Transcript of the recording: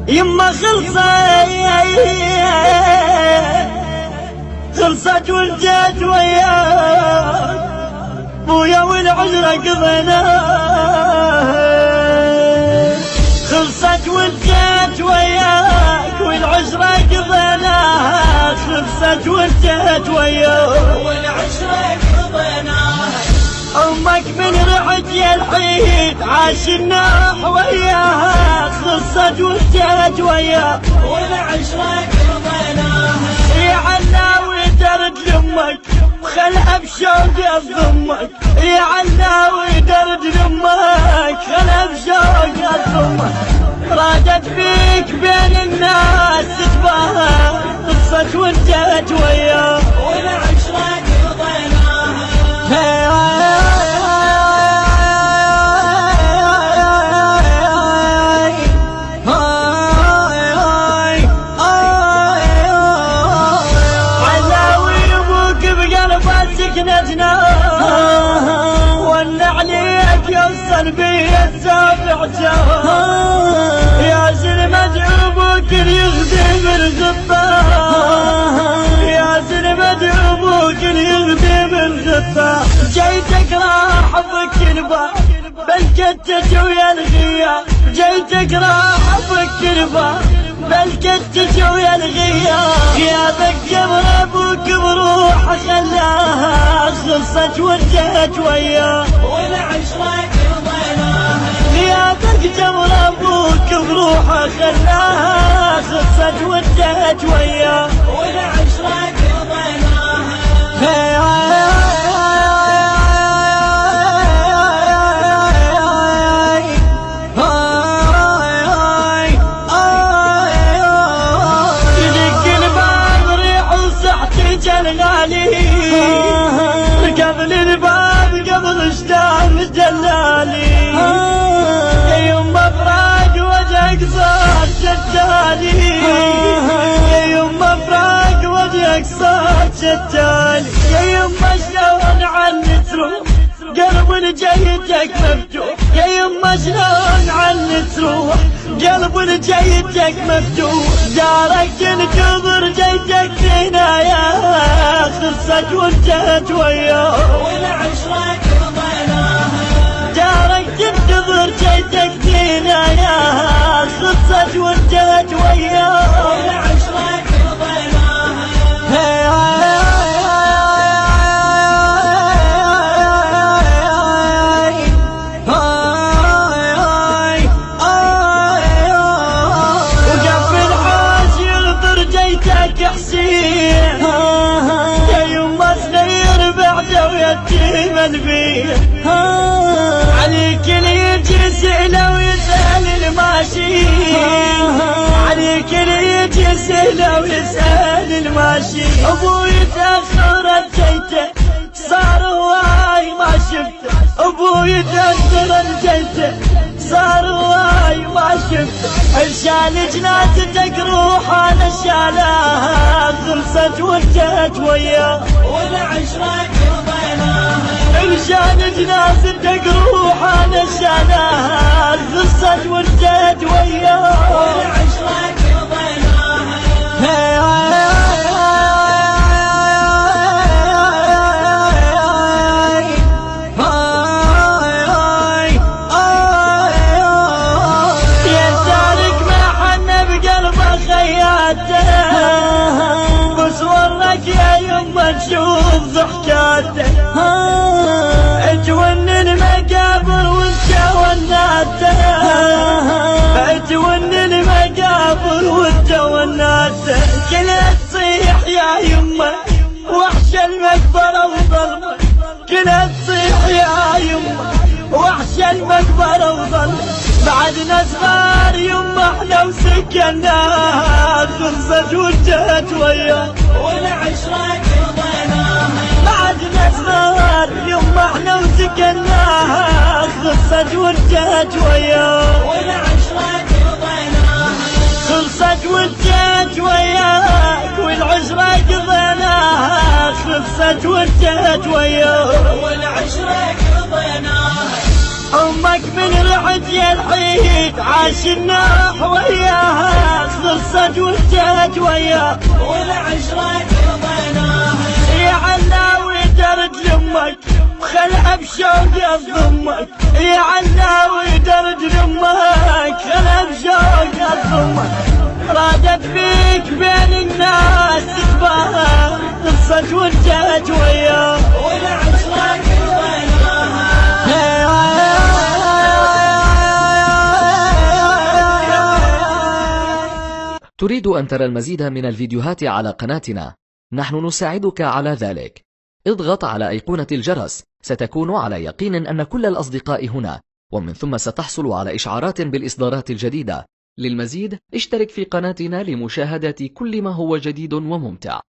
يما خلصت وانتهت وياك بويا والعذرة قضيناها، خلصت وانتهت وياك والعشرة قضيناها، خلصت وانتهت وياك والعشرة قضيناها. أمك من رحت يا الحين عاش الناح وياها، خلصت وانتهت وياك والعشرة قضيناها. يا علاوي درد لأمك خلها بشوق تضمك، يا علاوي درد لأمك خلها بشوق تضمك، رادت فيك بين الناس تتباهى، خلصت وانتهت وياك والعشرة قضيناها. سكنتنا ون عليك يوصل بي السابع جواب، يا زلمة ابوك يخدم الغطا، يا زلمة ابوك يخدم الغطا، جيتك راح افك الباب بلكتت ويا الغياب، جيتك راح افك الباب بلكتت ويا الغياب، يا ذك جبر ابوك بروحه خلاها، خلصت وانتهت وياه والعشرة قضيناها. يا ذك جبر ابوك بروحه خلاها، خلصت وانتهت وياه والعشرة قضيناها. الغالي قبل الباب قبل اشتاق دلالي، يا يما فراق وجهك صار شتالي، يا يما فراق وجهك صار شتالي، يا يما شلون عني تروح قلب لجيتك مفتوح، يا يما شلون عني تروح قلب لجيتك مفتوح، دارك تنكبر جيتك ثنايا، خلصت وانتهت وياه والعشرة قضيناها. دارك تنكبر جيتك ثنايا، خلصت وانتهت وياه والعشرة قضيناها. حسين يا يما صغير بعده ويتيم البيت، عليك اللي يجي سهله ويسأل الماشي، عليك اللي يجي سهله ويسأل الماشي، ابوي تأخرت جيته صار هواي ما شفته، ابوي تأخرت جيته صار هواي ما شفته، عشان جنازتك روح انا شالها، خلصت وانتهت وياه والعشرة قضيناها. عشان جنازتك روح انا شالها، خلصت وانتهت وياه والعشرة قضيناها. بس ورك يا يما تشوف ضحكاته، تونن المقابر وانت وناته، تونن المقابر وانت وناته، كلها تصيح يا يما وحش المقبرة وظلمه، كلها تصيح يا يما وحش المقبرة وظلمه، بعدنا صغار يما احنا وسكناها، خلصت وانتهت وياه والعشرة قضيناها. بعدنا صغار يما احنا وسكناها، خلصت وانتهت وياه والعشرة قضيناها. خلصت وانتهت وياك والعشرة قضيناها، خلصت وانتهت وياه والعشرة قضيناها. أمك من رعد يا الحيد عاش الناح وياها خلصت وانتهت وياها والعشرة قضيناها يا علاوي درد لأمك خلها بشوق أضمك يا علاوي درد لأمك خلها بشوق أضمك رادت فيك بين الناس تتباهى خلصت وانتهت وياها والعشرة قضيناها تريد أن ترى المزيد من الفيديوهات على قناتنا؟ نحن نساعدك على ذلك. اضغط على أيقونة الجرس، ستكون على يقين أن كل الأصدقاء هنا، ومن ثم ستحصل على إشعارات بالإصدارات الجديدة. للمزيد اشترك في قناتنا لمشاهدة كل ما هو جديد وممتع.